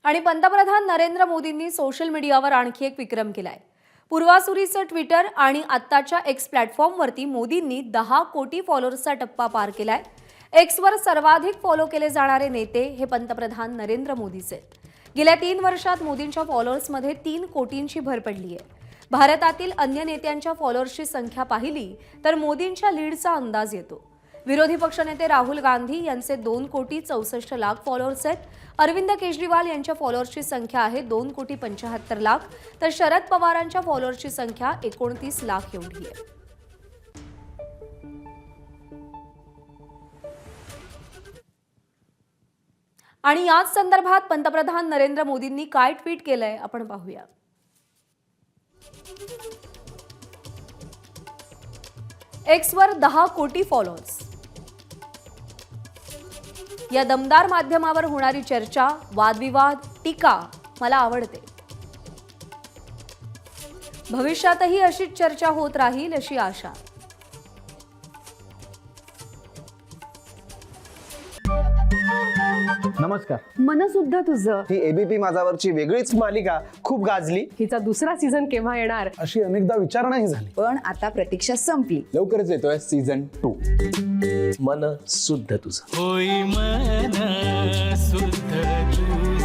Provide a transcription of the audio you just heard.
आणि पंतप्रधान नरेंद्र मोदींनी सोशल मीडियावर आणखी एक विक्रम केलाय। पूर्वासुरीचं ट्विटर आणि आत्ताच्या एक्स प्लॅटफॉर्मवरती मोदींनी 10 कोटी फॉलोअर्सचा टप्पा पार केलाय। एक्सवर सर्वाधिक फॉलो केले जाणारे नेते हे पंतप्रधान नरेंद्र मोदीच आहेत। गेल्या 3 वर्षात मोदींच्या फॉलोअर्समध्ये 3 कोटींची भर पडली आहे। भारतातील अन्य नेत्यांच्या फॉलोअर्सची संख्या पाहिली तर मोदींच्या लीडचा अंदाज येतो। विरोधी पक्षनेते राहुल गांधी यांचे 2 कोटी 64 लाख फॉलोअर्स आहेत। अरविंद केजरीवाल यांच्या फॉलोअर्सची संख्या आहे 2 कोटी 75 लाख, तर शरद पवारांच्या फॉलोअर्सची संख्या 29 लाख एवढी आहे। आणि याच संदर्भात पंतप्रधान नरेंद्र मोदींनी काय ट्विट केलंय आपण पाहूया। एक्सवर 10 कोटी फॉलोअर्स। या दमदार माध्यमावर होणारी चर्चा, वादविवाद, टीका मला आवडते। भविष्यातही अशीच चर्चा होत राहील अशी आशा। नमस्कार। मन सुद्धा तुझं। ही एबीपी माझावरची वेगळीच मालिका खूप गाजली। हिचा दुसरा सीझन केव्हा येणार अशी अनेकदा विचारणाही झाली, पण आता प्रतीक्षा संपली। लवकरच येतोय सीझन 2। मन शुद्ध तुझं। होई मन शुद्ध तुझं।